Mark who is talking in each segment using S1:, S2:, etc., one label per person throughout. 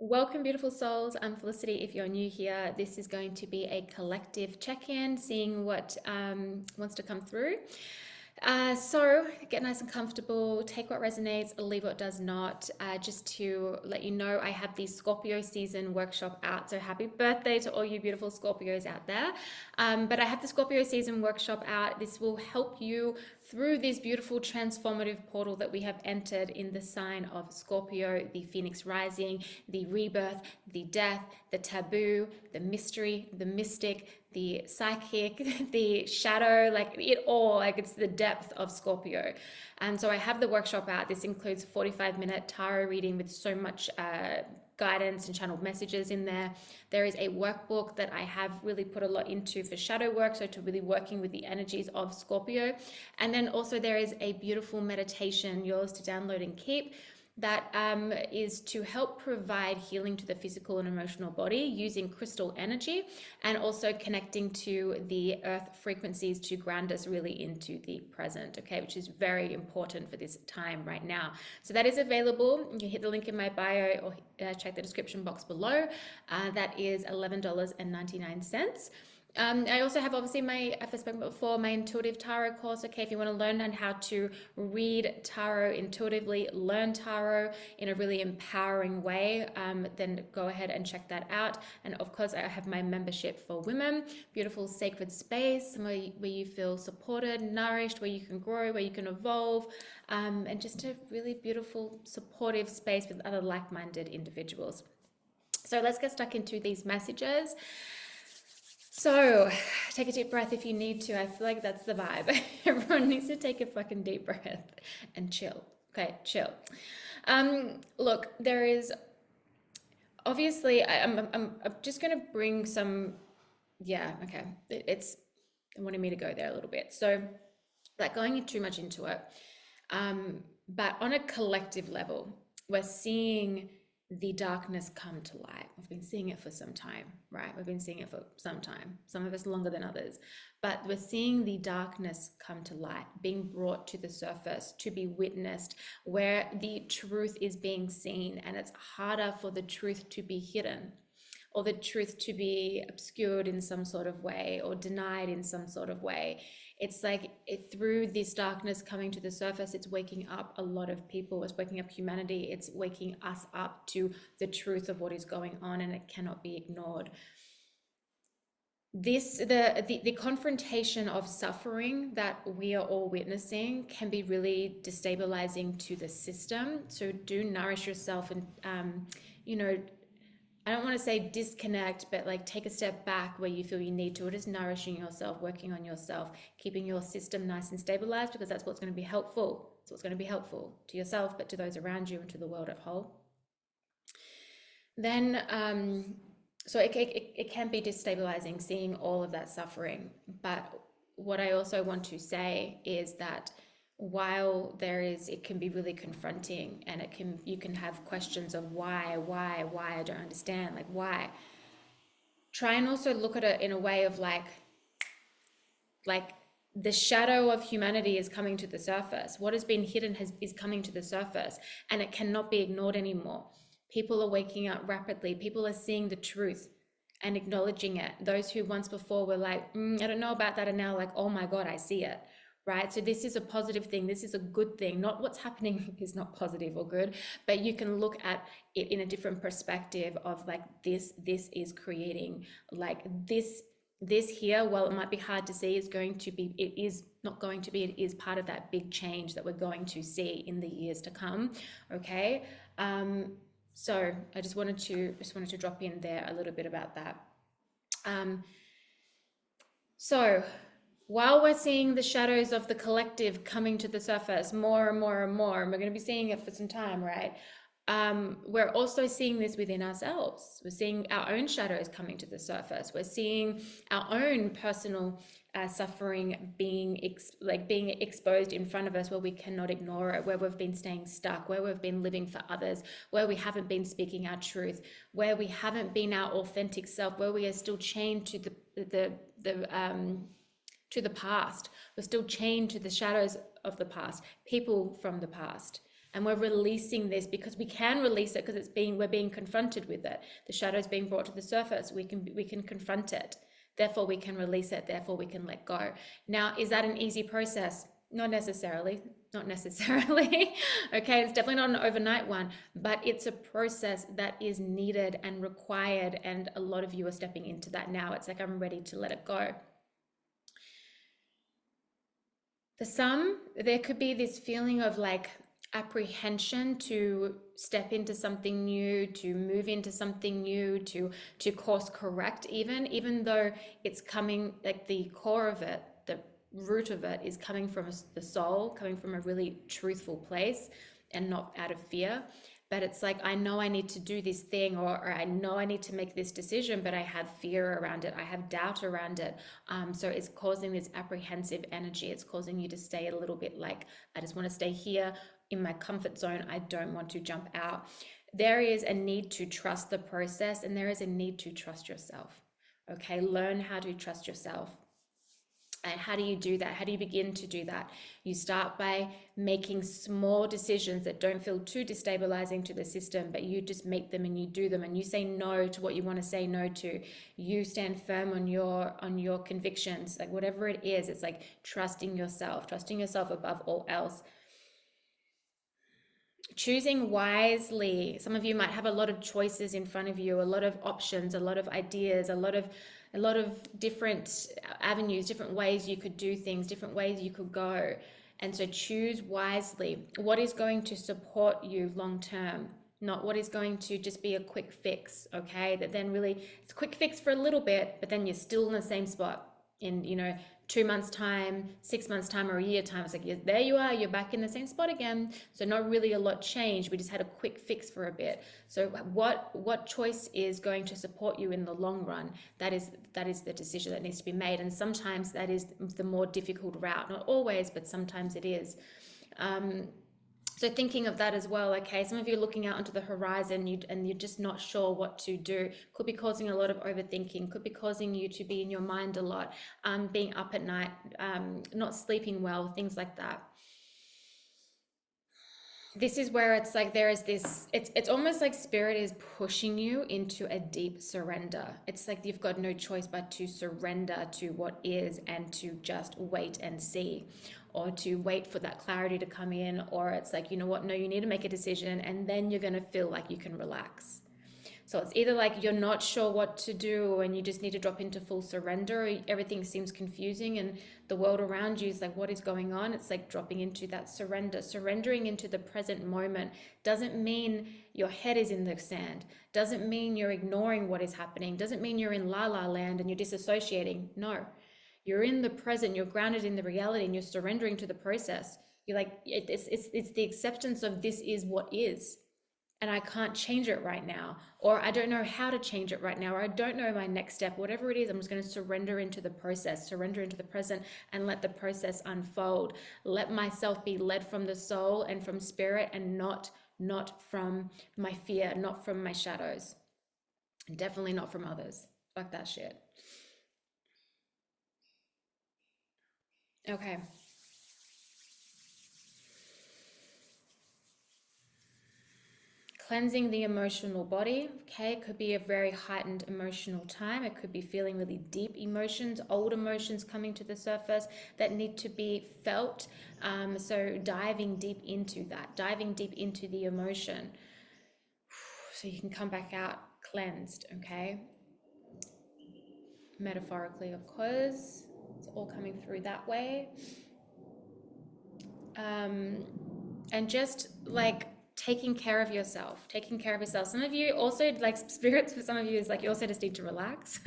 S1: Welcome, beautiful souls. I'm Felicity. If you're new here, this is going to be a collective check-in, seeing what wants to come through. So get nice and comfortable, take what resonates, leave what does not. Just to let you know, I have the Scorpio season workshop out. So happy birthday to all you beautiful Scorpios out there. But I have the Scorpio season workshop out. This will help you through this beautiful transformative portal that we have entered in the sign of Scorpio, the Phoenix rising, the rebirth, the death, the taboo, the mystery, the mystic, the psychic, the shadow, like it all, like it's the depth of Scorpio. And so I have the workshop out. This includes a 45-minute tarot reading with so much guidance and channeled messages in there. There is a workbook that I have really put a lot into for shadow work, so to really working with the energies of Scorpio. And then also there is a beautiful meditation, yours to download and keep, that is to help provide healing to the physical and emotional body using crystal energy, and also connecting to the earth frequencies to ground us really into the present, okay, which is very important for this time right now. So that is available. You can hit the link in my bio or check the description box below. That is $11.99. I also have obviously I've spoken before, my intuitive tarot course. Okay, if you want to learn how to read tarot intuitively, learn tarot in a really empowering way, then go ahead and check that out. And of course, I have my membership for women, beautiful sacred space where you feel supported, nourished, where you can grow, where you can evolve, and just a really beautiful, supportive space with other like-minded individuals. So let's get stuck into these messages. So take a deep breath if you need to. I feel like that's the vibe. Everyone needs to take a fucking deep breath and chill. Okay, chill. Look, there is obviously I'm just gonna bring some. Yeah, okay. It's wanting me to go there a little bit. So, like going too much into it. But on a collective level, we're seeing the darkness come to light. We've been seeing it for some time, right? We've been seeing it for some time, some of us longer than others, but we're seeing the darkness come to light, being brought to the surface, to be witnessed, where the truth is being seen, and it's harder for the truth to be hidden, or the truth to be obscured in some sort of way or denied in some sort of way. It's like through this darkness coming to the surface, it's waking up a lot of people. It's waking up humanity. It's waking us up to the truth of what is going on, and it cannot be ignored. The confrontation of suffering that we are all witnessing can be really destabilizing to the system. So do nourish yourself, and I don't want to say disconnect, but like take a step back where you feel you need to. It is nourishing yourself, working on yourself, keeping your system nice and stabilized, because that's what's going to be helpful. It's what's going to be helpful to yourself, but to those around you and to the world at whole. Then, so it can be destabilizing seeing all of that suffering. But what I also want to say is that while it can be really confronting, and you can have questions of why I don't understand, like why. Try and also look at it in a way of like the shadow of humanity is coming to the surface. What has been hidden is coming to the surface, and it cannot be ignored anymore. People are waking up rapidly. People are seeing the truth and acknowledging it. Those who once before were like, I don't know about that, are now like, oh my God, I see it. Right? So this is a positive thing. This is a good thing. Not what's happening is not positive or good, but you can look at it in a different perspective of like this is creating like this here, while it might be hard to see, it is not going to be, it is part of that big change that we're going to see in the years to come. Okay. So I just wanted to drop in there a little bit about that. So while we're seeing the shadows of the collective coming to the surface more and more and more, and we're going to be seeing it for some time, right? We're also seeing this within ourselves. We're seeing our own shadows coming to the surface. We're seeing our own personal suffering being exposed in front of us, where we cannot ignore it, where we've been staying stuck, where we've been living for others, where we haven't been speaking our truth, where we haven't been our authentic self, where we are still chained to the past. We're still chained to the shadows of the past, people from the past. And we're releasing this because we can release it because we're being confronted with it. The shadow is being brought to the surface. We can confront it. Therefore, we can release it. Therefore, we can let go. Now, is that an easy process? Not necessarily. Not necessarily. Okay, it's definitely not an overnight one, but it's a process that is needed and required. And a lot of you are stepping into that now. It's like, I'm ready to let it go. For some, there could be this feeling of like apprehension to step into something new, to move into something new, to course correct, even though it's coming, like the core of it, the root of it is coming from the soul, coming from a really truthful place and not out of fear. But it's like, I know I need to do this thing, or I know I need to make this decision, but I have fear around it. I have doubt around it. So it's causing this apprehensive energy. It's causing you to stay a little bit like, I just want to stay here in my comfort zone. I don't want to jump out. There is a need to trust the process, and there is a need to trust yourself. Okay, learn how to trust yourself. And how do you do that? How do you begin to do that? You start by making small decisions that don't feel too destabilizing to the system, but you just make them and you do them, and you say no to what you want to say no to. You stand firm on your convictions, like whatever it is. It's like trusting yourself above all else. Choosing wisely. Some of you might have a lot of choices in front of you, a lot of options, a lot of ideas, a lot of different avenues, different ways you could do things, different ways you could go. And so choose wisely. What is going to support you long term? Not what is going to just be a quick fix, okay? That then really, it's a quick fix for a little bit, but then you're still in the same spot in, 2 months time, 6 months time, or a year time. It's like, there you are, you're back in the same spot again. So not really a lot changed. We just had a quick fix for a bit. So what choice is going to support you in the long run? That is the decision that needs to be made. And sometimes that is the more difficult route. Not always, but sometimes it is. So thinking of that as well, okay, some of you are looking out onto the horizon and you're just not sure what to do. Could be causing a lot of overthinking, could be causing you to be in your mind a lot, being up at night, not sleeping well, things like that. This is where it's like there is this, it's almost like spirit is pushing you into a deep surrender. It's like you've got no choice but to surrender to what is and to just wait and see, or to wait for that clarity to come in. Or it's like, you know what, no, you need to make a decision, and then you're going to feel like you can relax. So it's either like you're not sure what to do and you just need to drop into full surrender, or everything seems confusing and the world around you is like, what is going on? It's like dropping into that surrender. Surrendering into the present moment doesn't mean your head is in the sand, doesn't mean you're ignoring what is happening, doesn't mean you're in la la land and you're disassociating. No, you're in the present, you're grounded in the reality, and you're surrendering to the process. You're like, it's the acceptance of this is what is, and I can't change it right now, or I don't know how to change it right now, or I don't know my next step. Whatever it is, I'm just going to surrender into the process, surrender into the present, and let the process unfold. Let myself be led from the soul and from spirit, and not from my fear, not from my shadows, definitely not from others. Fuck that shit. Okay. Cleansing the emotional body. Okay, it could be a very heightened emotional time. It could be feeling really deep emotions, old emotions coming to the surface that need to be felt. So diving deep into that, diving deep into the emotion, so you can come back out cleansed. Okay, metaphorically, of course, it's all coming through that way. And just like taking care of yourself, taking care of yourself. Some of you also, like, spirits for some of you is like, you also just need to relax,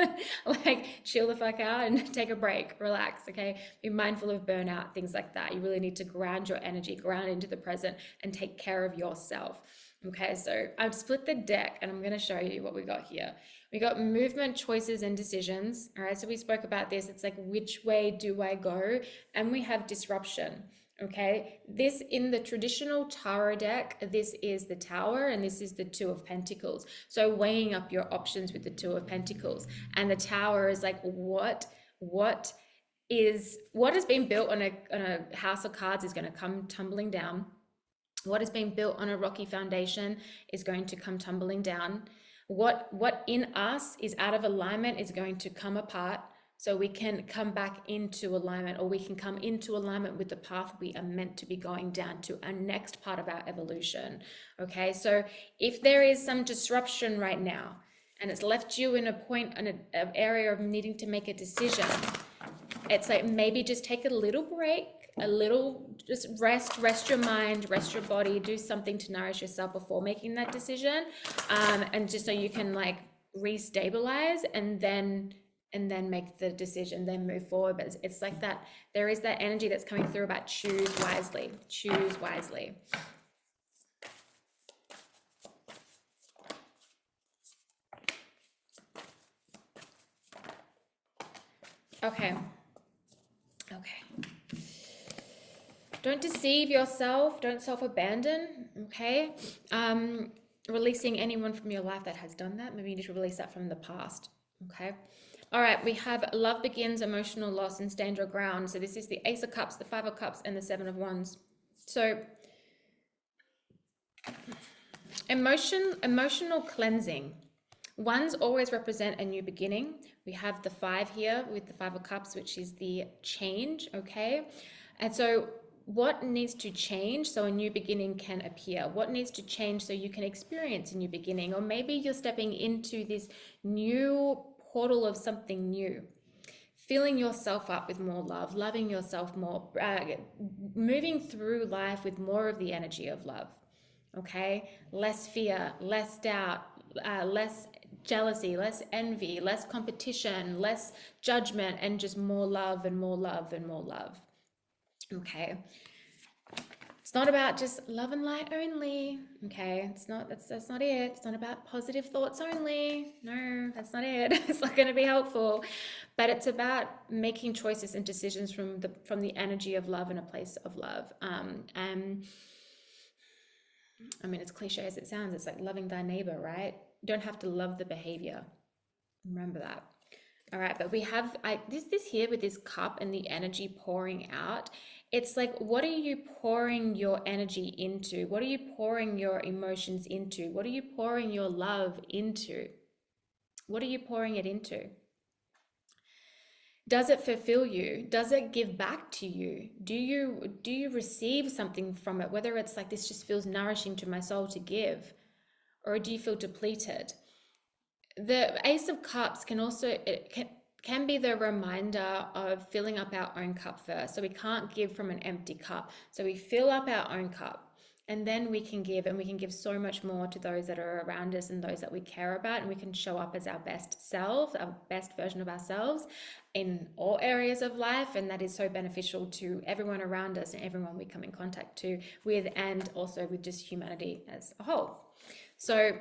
S1: like chill the fuck out and take a break, relax. Okay, be mindful of burnout, things like that. You really need to ground your energy, ground into the present, and take care of yourself. Okay, so I've split the deck and I'm going to show you what we got here. We got movement, choices, and decisions. All right, so we spoke about this. It's like, which way do I go? And we have disruption. Okay, this in the traditional tarot deck, this is the Tower and this is the Two of Pentacles. So weighing up your options with the Two of Pentacles, and the Tower is like, what has been built on a house of cards is going to come tumbling down. What is being built on a rocky foundation is going to come tumbling down. What in us is out of alignment is going to come apart, so we can come back into alignment, or we can come into alignment with the path we are meant to be going down to our next part of our evolution. Okay, so if there is some disruption right now and it's left you in a point, in an area of needing to make a decision, it's like maybe just take a little break, a little just rest your mind, rest your body, do something to nourish yourself before making that decision, and just so you can like restabilize and then make the decision, then move forward. But it's like that, there is that energy that's coming through about choose wisely, choose wisely. Okay. Don't deceive yourself. Don't self-abandon. Okay. Releasing anyone from your life that has done that. Maybe you need to release that from the past. Okay. All right. We have love begins, emotional loss, and stand your ground. So this is the Ace of Cups, the Five of Cups, and the Seven of Wands. So emotional cleansing. Ones always represent a new beginning. We have the five here with the Five of Cups, which is the change. Okay. And so what needs to change so a new beginning can appear? What needs to change so you can experience a new beginning? Or maybe you're stepping into this new portal of something new, filling yourself up with more love, loving yourself more, moving through life with more of the energy of love. Okay, less fear, less doubt, less jealousy, less envy, less competition, less judgment, and just more love and more love and more love. Okay, it's not about just love and light only. Okay, it's not, that's not it. It's not about positive thoughts only. No, that's not it. It's not going to be helpful. But it's about making choices and decisions from the energy of love and a place of love. And I mean, as cliche as it sounds, it's like loving thy neighbor, right? You don't have to love the behavior. Remember that. All right, but we have this here with this cup and the energy pouring out. It's like, what are you pouring your energy into? What are you pouring your emotions into? What are you pouring your love into? What are you pouring it into? Does it fulfill you? Does it give back to you? Do you receive something from it? Whether it's like, this just feels nourishing to my soul to give, or do you feel depleted? The Ace of Cups can also, it can be the reminder of filling up our own cup first. So we can't give from an empty cup. So we fill up our own cup, and then we can give, and we can give so much more to those that are around us and those that we care about, and we can show up as our best selves, our best version of ourselves in all areas of life. And that is so beneficial to everyone around us and everyone we come in contact with, and also with just humanity as a whole. So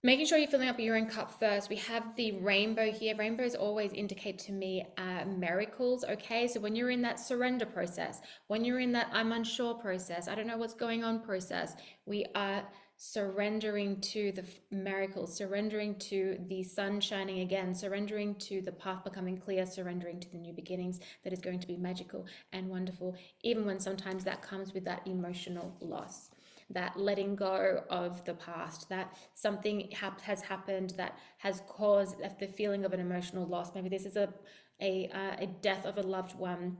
S1: making sure you're filling up your own cup first. We have the rainbow here. Rainbows always indicate to me miracles, okay? So when you're in that surrender process, when you're in that I'm unsure process, I don't know what's going on process, we are surrendering to the miracles, surrendering to the sun shining again, surrendering to the path becoming clear, surrendering to the new beginnings that is going to be magical and wonderful, even when sometimes that comes with that emotional loss, that letting go of the past, that something has happened that has caused the feeling of an emotional loss. Maybe this is a death of a loved one.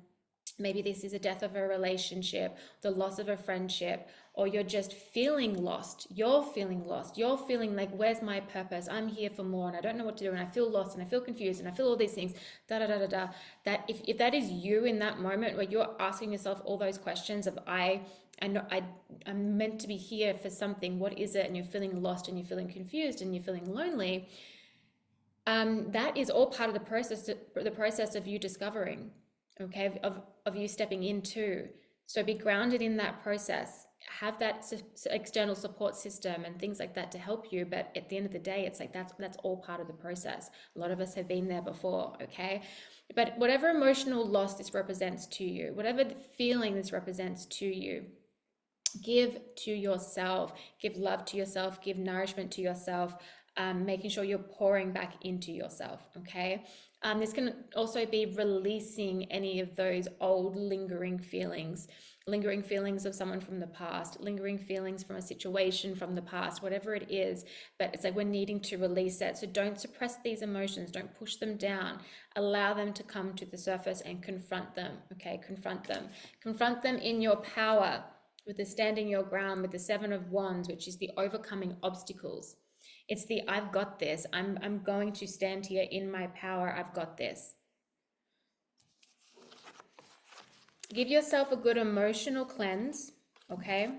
S1: Maybe this is a death of a relationship, the loss of a friendship, or you're just feeling lost. You're feeling lost. You're feeling like, where's my purpose? I'm here for more and I don't know what to do, and I feel lost and I feel confused and I feel all these things, da da da da da. That if that is you in that moment where you're asking yourself all those questions of I'm meant to be here for something, what is it? And you're feeling lost and you're feeling confused and you're feeling lonely. That is all part of the process of you discovering, okay, of you stepping into. So be grounded in that process, have that external support system and things like that to help you. But at the end of the day, it's like that's all part of the process. A lot of us have been there before, okay? But whatever emotional loss this represents to you, whatever the feeling this represents to you, give to yourself, give love to yourself, give nourishment to yourself, making sure you're pouring back into yourself, okay? This can also be releasing any of those old lingering feelings of someone from the past, lingering feelings from a situation from the past, whatever it is. But it's like we're needing to release it. So don't suppress these emotions, don't push them down. Allow them to come to the surface and confront them. Okay, confront them. Confront them in your power with the standing your ground, with the Seven of Wands, which is the overcoming obstacles. It's the I've got this. I'm going to stand here in my power. I've got this. Give yourself a good emotional cleanse, okay?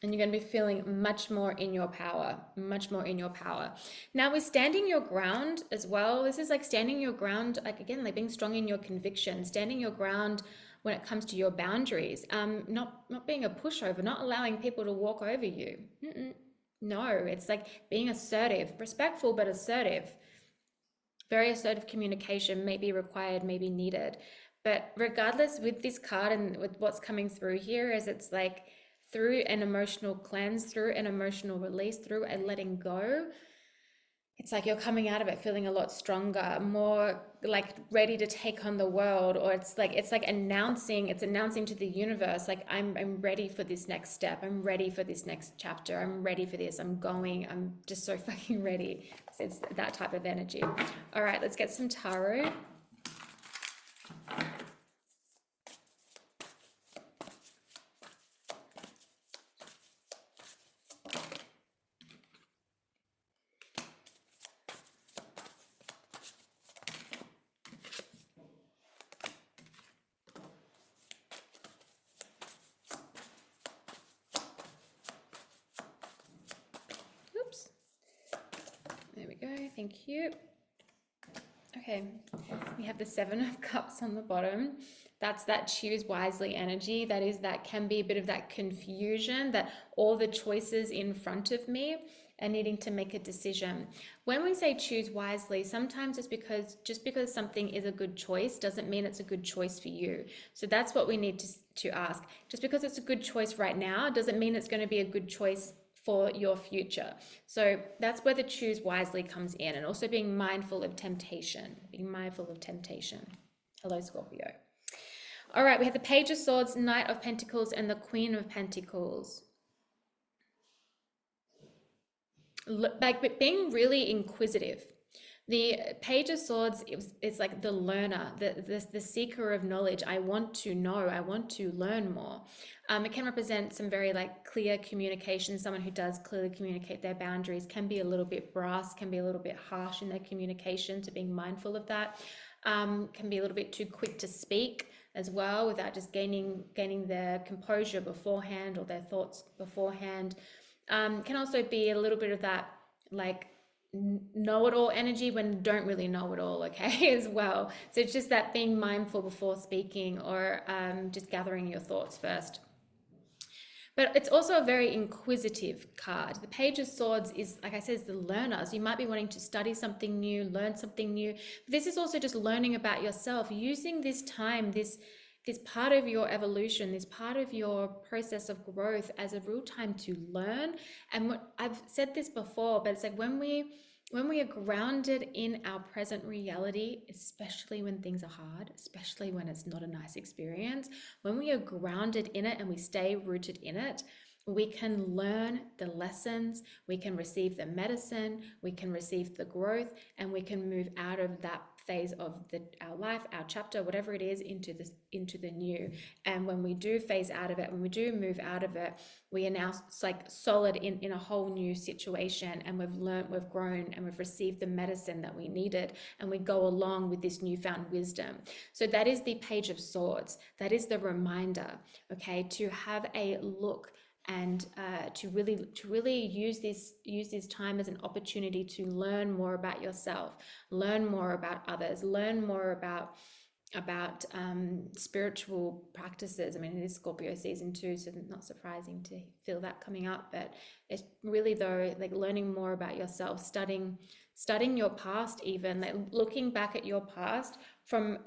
S1: And you're going to be feeling much more in your power, much more in your power. Now with standing your ground as well, this is like standing your ground, like again, like being strong in your conviction, standing your ground when it comes to your boundaries, not being a pushover, not allowing people to walk over you. No, it's like being assertive, respectful, but assertive. Very assertive communication may be required, may be needed. But regardless, with this card and with what's coming through here, is it's like through an emotional cleanse, through an emotional release, through a letting go, it's like you're coming out of it feeling a lot stronger, more like ready to take on the world. Or it's like announcing to the universe, like I'm ready for this next step, I'm ready for this next chapter, I'm ready for this, I'm just so fucking ready. So it's that type of energy. All right, let's get some tarot. Oops. There we go. Thank you. Okay, we have the Seven of Cups on the bottom. That's that choose wisely energy. That can be a bit of that confusion, that all the choices in front of me and needing to make a decision. When we say choose wisely, sometimes it's because just because something is a good choice doesn't mean it's a good choice for you. So that's what we need to ask. Just because it's a good choice right now doesn't mean it's going to be a good choice for your future. So that's where the choose wisely comes in, and also being mindful of temptation. Hello, Scorpio. All right, we have the Page of Swords, Knight of Pentacles, and the Queen of Pentacles. Like being really inquisitive. The Page of Swords is like the learner, the seeker of knowledge. I want to know, I want to learn more. It can represent some very like clear communication. Someone who does clearly communicate their boundaries can be a little bit brash, can be a little bit harsh in their communication, so being mindful of that. Can be a little bit too quick to speak as well without just gaining their composure beforehand or their thoughts beforehand. Can also be a little bit of that like know-it-all energy when don't really know it all, okay, as well. So it's just that being mindful before speaking, or just gathering your thoughts first. But it's also a very inquisitive card. The Page of Swords is, like I said, is the learner. So you might be wanting to study something new, learn something new. But this is also just learning about yourself, using this time, this part of your evolution, this part of your process of growth as a real time to learn. And I've said this before, but it's like when we are grounded in our present reality, especially when things are hard, especially when it's not a nice experience, when we are grounded in it and we stay rooted in it, we can learn the lessons, we can receive the medicine, we can receive the growth, and we can move out of that phase of our life, our chapter, whatever it is, into the new. And when we do phase out of it, when we do move out of it, we are now like solid in a whole new situation, and we've learned, we've grown, and we've received the medicine that we needed, and we go along with this newfound wisdom. So that is the Page of Swords. That is the reminder, okay, to have a look and to really use this time as an opportunity to learn more about yourself, learn more about others, learn more about spiritual practices. I mean, it is Scorpio season 2, so not surprising to feel that coming up. But it's really, though, like learning more about yourself, studying your past, even like looking back at your past from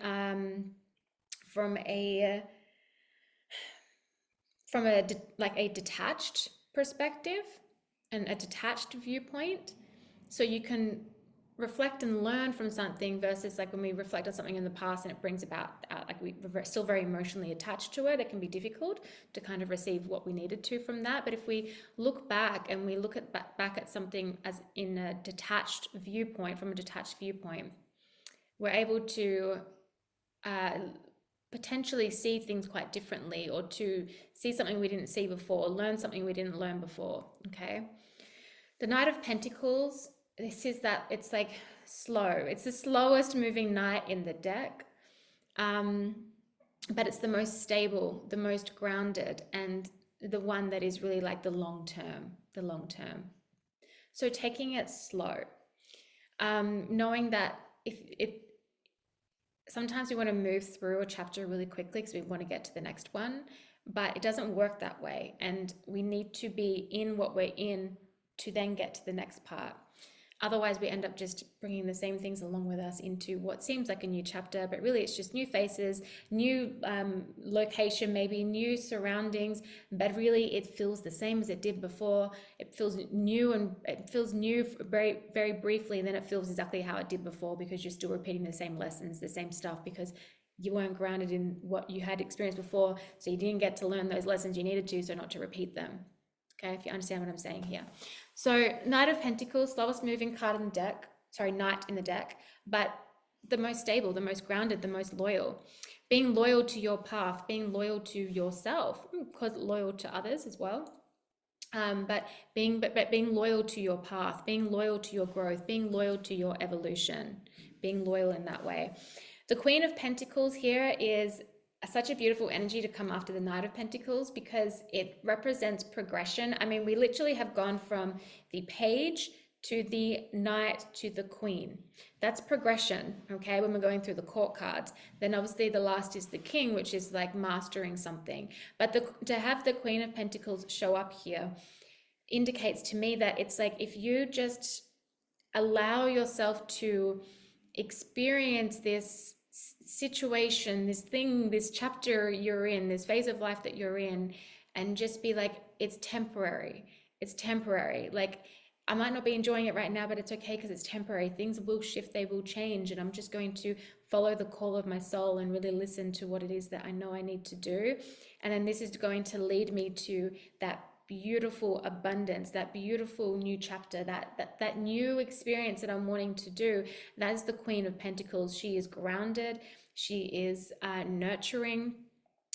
S1: a detached perspective and a detached viewpoint, so you can reflect and learn from something versus like when we reflect on something in the past and it brings about like we're still very emotionally attached to it, it can be difficult to kind of receive what we needed to from that. But if we look back and we look at back at something as in a detached viewpoint, from a detached viewpoint, we're able to uh, potentially see things quite differently, or to see something we didn't see before, learn something we didn't learn before. Okay. The Knight of Pentacles, this is that it's like slow. It's the slowest moving knight in the deck, but it's the most stable, the most grounded, and the one that is really like the long term, the long term. So taking it slow, knowing that if it, sometimes we want to move through a chapter really quickly because we want to get to the next one, but it doesn't work that way. And we need to be in what we're in to then get to the next part. Otherwise, we end up just bringing the same things along with us into what seems like a new chapter, but really it's just new faces, new location, maybe new surroundings, but really it feels the same as it did before. It feels new, and it feels new very, very briefly, and then it feels exactly how it did before because you're still repeating the same lessons, the same stuff, because you weren't grounded in what you had experienced before, so you didn't get to learn those lessons you needed to, so not to repeat them. Okay, if you understand what I'm saying here. So Knight of Pentacles, slowest moving card in the deck, sorry, knight in the deck, but the most stable, the most grounded, the most loyal. Being loyal to your path, being loyal to yourself, because loyal to others as well. But being loyal to your path, being loyal to your growth, being loyal to your evolution, being loyal in that way. The Queen of Pentacles here is such a beautiful energy to come after the Knight of Pentacles because it represents progression. I mean, we literally have gone from the Page to the Knight to the Queen. That's progression, okay, when we're going through the court cards. Then obviously the last is the King, which is like mastering something. But to have the Queen of Pentacles show up here indicates to me that it's like if you just allow yourself to experience this situation, this thing, this chapter you're in, this phase of life that you're in, and just be like, it's temporary. It's temporary. Like, I might not be enjoying it right now, but it's okay because it's temporary. Things will shift, they will change, and I'm just going to follow the call of my soul and really listen to what it is that I know I need to do. And then this is going to lead me to that beautiful abundance, that beautiful new chapter, that new experience that I'm wanting to do. That is the Queen of Pentacles. She is grounded, she is nurturing,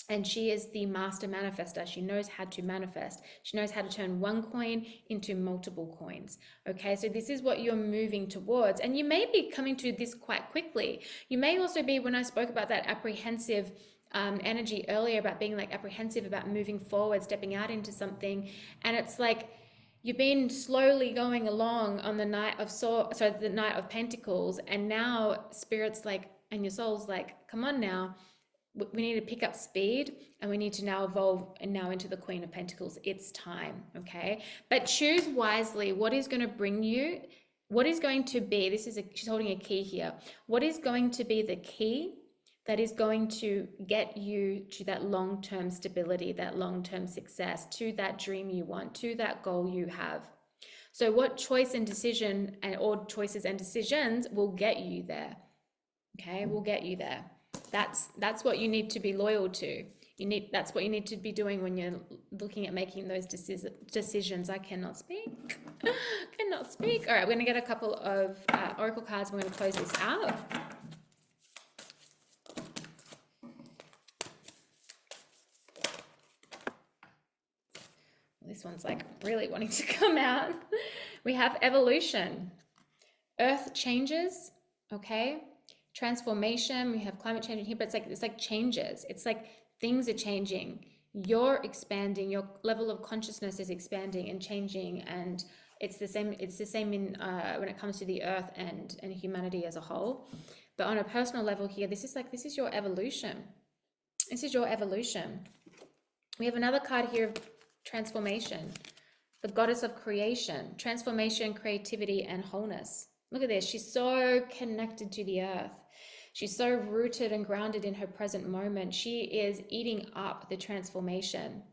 S1: and she is the master manifester. She knows how to manifest. She knows how to turn one coin into multiple coins. Okay, so this is what you're moving towards. And you may be coming to this quite quickly. You may also be, when I spoke about that apprehensive energy earlier, about being like apprehensive about moving forward, stepping out into something. And it's like, you've been slowly going along on the the Knight of Pentacles, and now Spirit's like, and your soul's like, come on now, we need to pick up speed, and we need to now evolve and now into the Queen of Pentacles. It's time. Okay, but choose wisely what is going to bring you, what is going to be, she's holding a key here, what is going to be the key that is going to get you to that long-term stability, that long-term success, to that dream you want, to that goal you have. So what choice and decision, or choices and decisions, will get you there? Okay, will get you there. That's what you need to be loyal to. That's what you need to be doing when you're looking at making those decisions. I cannot speak. Cannot speak. All right, we're going to get a couple of oracle cards. We're going to close this out. This one's like really wanting to come out. We have evolution. Earth changes, okay? Transformation, we have climate change in here, but it's like changes. It's like things are changing. You're expanding, your level of consciousness is expanding and changing, and it's the same in when it comes to the earth and humanity as a whole. But on a personal level here, this is your evolution. This is your evolution. We have another card here of transformation, the goddess of creation, transformation, creativity, and wholeness. Look at this. She's so connected to the earth. She's so rooted and grounded in her present moment. She is eating up the transformation.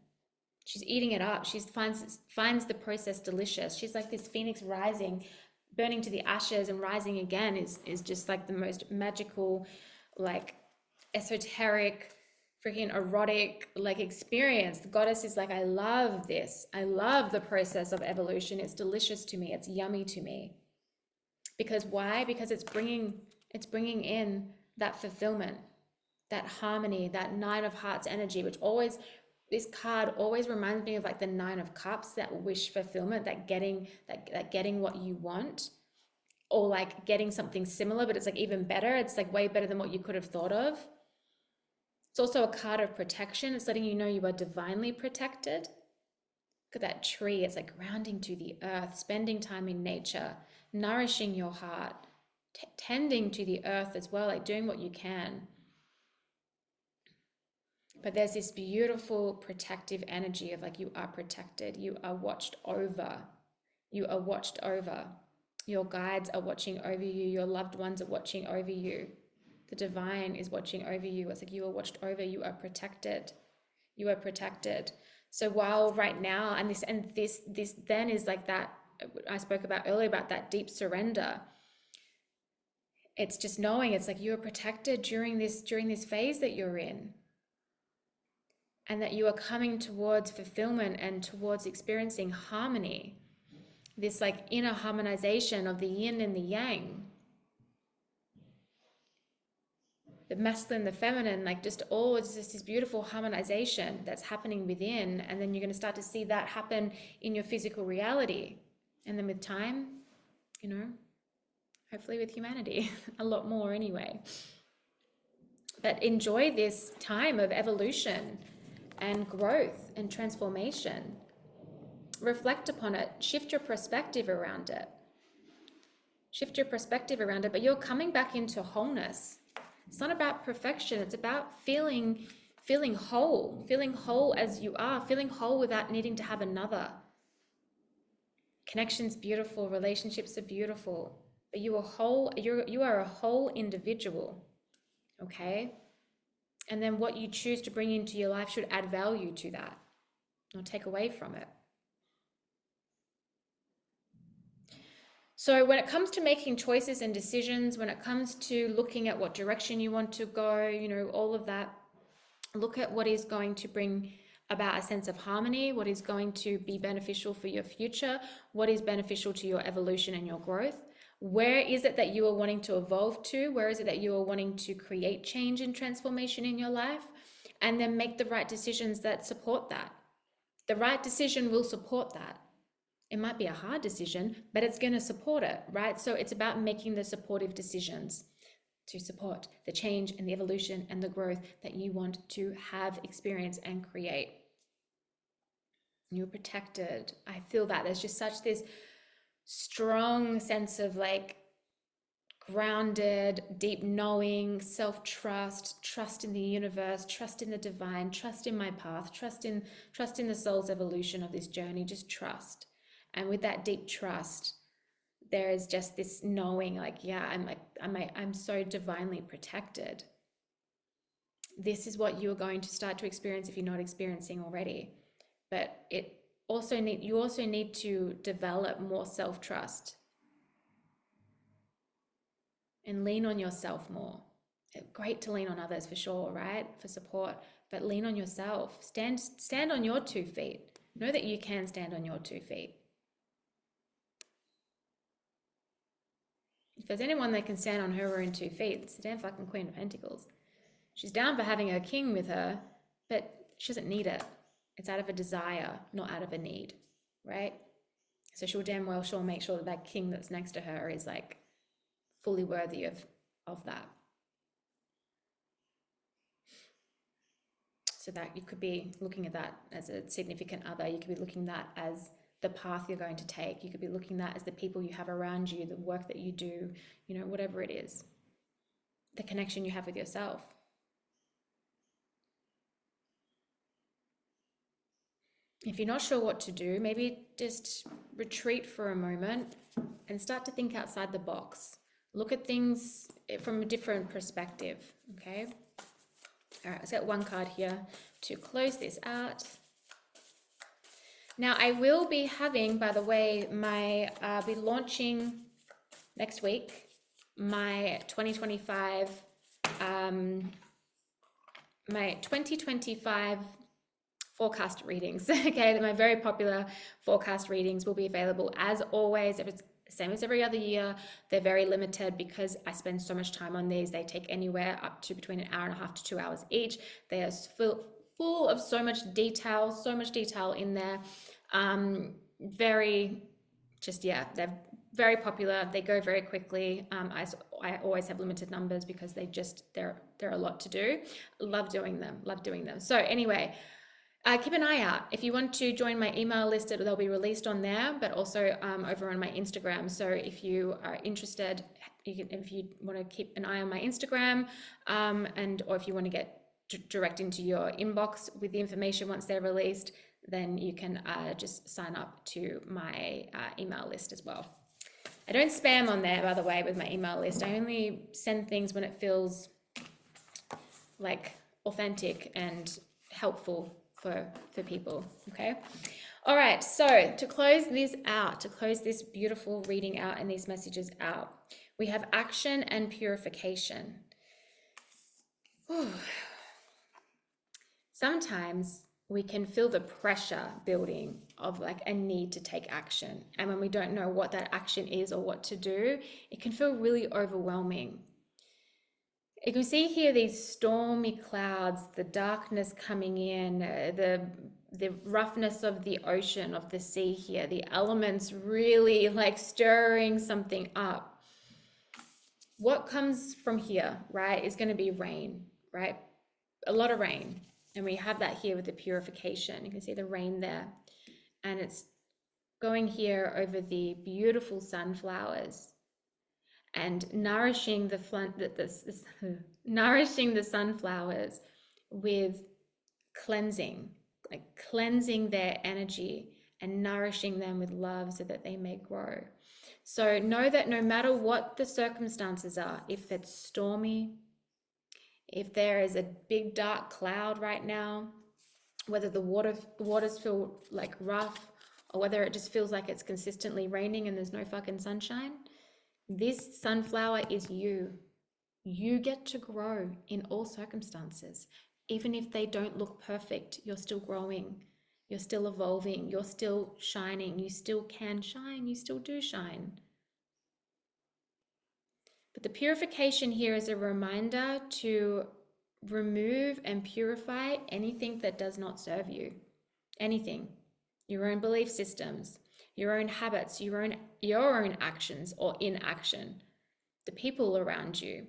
S1: She's eating it up. She finds the process delicious. She's like this phoenix rising, burning to the ashes and rising again is just like the most magical, like esoteric, freaking erotic like experience. The goddess is like, I love this. I love the process of evolution. It's delicious to me. It's yummy to me. Because why? Because it's bringing in that fulfillment, that harmony, that Nine of Hearts energy, which always, this card always reminds me of like the Nine of Cups, that wish fulfillment, that getting what you want, or like getting something similar, but it's like even better. It's like way better than what you could have thought of. It's also a card of protection. It's letting you know you are divinely protected. Look at that tree. It's like grounding to the earth, spending time in nature, nourishing your heart, tending to the earth as well, like doing what you can. But there's this beautiful protective energy of like, you are protected, you are watched over, you are watched over. Your guides are watching over you, your loved ones are watching over you. The divine is watching over you. It's like you are watched over, you are protected. You are protected. So while right now, and this then is like that I spoke about earlier, about that deep surrender. It's just knowing, it's like you are protected during this phase that you're in. And that you are coming towards fulfillment and towards experiencing harmony. This like inner harmonization of the yin and the yang. The masculine, the feminine, like just all, it's just this beautiful harmonization that's happening within. And then you're going to start to see that happen in your physical reality. And then with time, you know, hopefully with humanity, a lot more anyway. But enjoy this time of evolution and growth and transformation. Reflect upon it, shift your perspective around it. Shift your perspective around it, but you're coming back into wholeness. It's not about perfection. It's about feeling whole as you are, feeling whole without needing to have another. Connection's beautiful, relationships are beautiful, but you are whole. You are a whole individual, okay? And then what you choose to bring into your life should add value to that, not take away from it. So when it comes to making choices and decisions, when it comes to looking at what direction you want to go, you know, all of that, look at what is going to bring about a sense of harmony, what is going to be beneficial for your future, what is beneficial to your evolution and your growth. Where is it that you are wanting to evolve to? Where is it that you are wanting to create change and transformation in your life? And then make the right decisions that support that. The right decision will support that. It might be a hard decision, but it's going to support it, right? So it's about making the supportive decisions to support the change and the evolution and the growth that you want to have, experience, and create. You're protected. I feel that there's just such this strong sense of like grounded, deep knowing, self-trust, trust in the universe, trust in the divine, trust in my path, trust in the soul's evolution of this journey. Just trust. And with that deep trust, there is just this knowing, like, yeah, I'm so divinely protected. This is what you are going to start to experience if you're not experiencing already. But you also need to develop more self-trust and lean on yourself more. Great to lean on others for sure, right? For support, but lean on yourself. Stand on your 2 feet. Know that you can stand on your 2 feet. If there's anyone that can stand on her own 2 feet, it's the damn fucking Queen of Pentacles. She's down for having her king with her, but she doesn't need it. It's out of a desire, not out of a need, right? So she'll damn well make sure that king that's next to her is like fully worthy of that. So that you could be looking at that as a significant other. You could be looking at that as the path you're going to take. You could be looking at that as the people you have around you, the work that you do, you know, whatever it is, the connection you have with yourself. If you're not sure what to do, maybe just retreat for a moment and start to think outside the box. Look at things from a different perspective, okay? All right, let's get one card here to close this out. Now, I will be having, by the way, I'll be launching next week, my 2025, my 2025 forecast readings. Okay, my very popular forecast readings will be available as always. If it's same as every other year, they're very limited because I spend so much time on these. They take anywhere up to between an hour and a half to 2 hours each. They are full of so much detail in there. Very, just, yeah, they're very popular. They go very quickly. I always have limited numbers because they're a lot to do. Love doing them. So anyway, keep an eye out. If you want to join my email list, they'll be released on there, but also over on my Instagram. So if you are interested, if you want to keep an eye on my Instagram, or if you want to get direct into your inbox with the information once they're released, then you can just sign up to my email list as well. I don't spam on there, by the way, with my email list. I only send things when it feels like authentic and helpful for people. Okay. All right. So to close this beautiful reading out and these messages out, we have action and purification. Whew. Sometimes we can feel the pressure building of like a need to take action. And when we don't know what that action is or what to do, it can feel really overwhelming. You can see here these stormy clouds, the darkness coming in, the roughness of the ocean, of the sea here, the elements really like stirring something up. What comes from here, right, is going to be rain, right? A lot of rain. And we have that here with the purification. You can see the rain there. And it's going here over the beautiful sunflowers and nourishing the sunflowers with cleansing, like cleansing their energy and nourishing them with love so that they may grow. So know that no matter what the circumstances are, if it's stormy, if there is a big dark cloud right now, whether the waters feel like rough or whether it just feels like it's consistently raining and there's no fucking sunshine, this sunflower is you. You get to grow in all circumstances. Even if they don't look perfect, you're still growing. You're still evolving. You're still shining. You still can shine. You still do shine. But the purification here is a reminder to remove and purify anything that does not serve you. Anything. Your own belief systems, your own habits, your own actions or inaction, the people around you,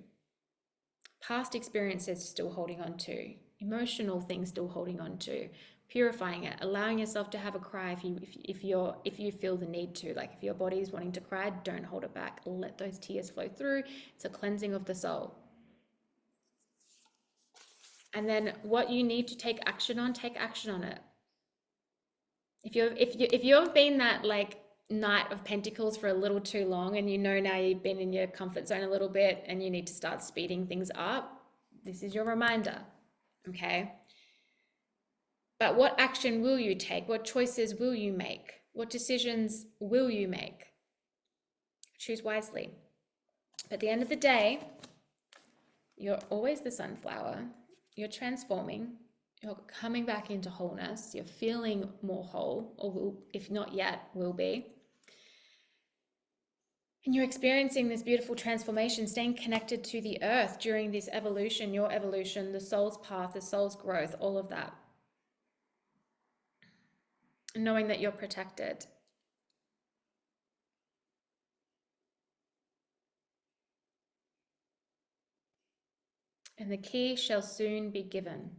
S1: past experiences still holding on to, emotional things still holding on to, purifying it, allowing yourself to have a cry if you feel the need to. Like if your body is wanting to cry, don't hold it back. Let those tears flow through. It's a cleansing of the soul. And then what you need to take action on it. If you've been that like Knight of Pentacles for a little too long and you know now you've been in your comfort zone a little bit and you need to start speeding things up, this is your reminder, okay? But what action will you take? What choices will you make? What decisions will you make? Choose wisely. At the end of the day, you're always the sunflower. You're transforming. You're coming back into wholeness. You're feeling more whole, or will, if not yet, will be. And you're experiencing this beautiful transformation, staying connected to the earth during this evolution, your evolution, the soul's path, the soul's growth, all of that. And knowing that you're protected. And the key shall soon be given.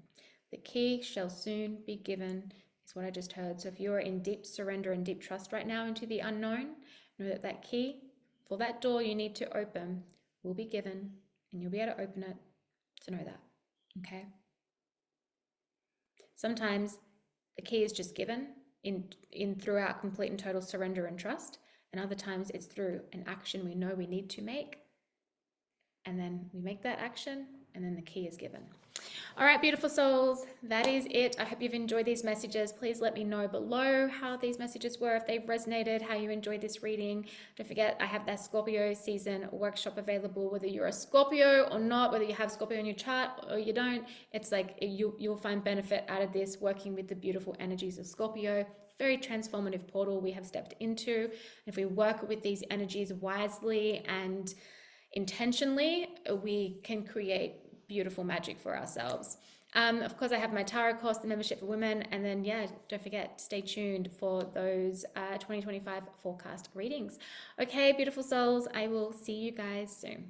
S1: The key shall soon be given is what I just heard. So if you're in deep surrender and deep trust right now into the unknown, know that that key for that door you need to open will be given and you'll be able to open it. So know that, okay? Sometimes the key is just given in throughout complete and total surrender and trust. And other times it's through an action we know we need to make. And then we make that action and then the key is given. All right, beautiful souls, that is it. I hope you've enjoyed these messages. Please let me know below how these messages were, if they've resonated, how you enjoyed this reading. Don't forget, I have that Scorpio season workshop available, whether you're a Scorpio or not, whether you have Scorpio in your chart or you don't. It's like you'll find benefit out of this, working with the beautiful energies of Scorpio. Very transformative portal we have stepped into. If we work with these energies wisely and intentionally, we can create beautiful magic for ourselves. Of course, I have my tarot course, the membership for women, and then don't forget, stay tuned for those 2025 forecast readings. Okay, beautiful souls, I will see you guys soon.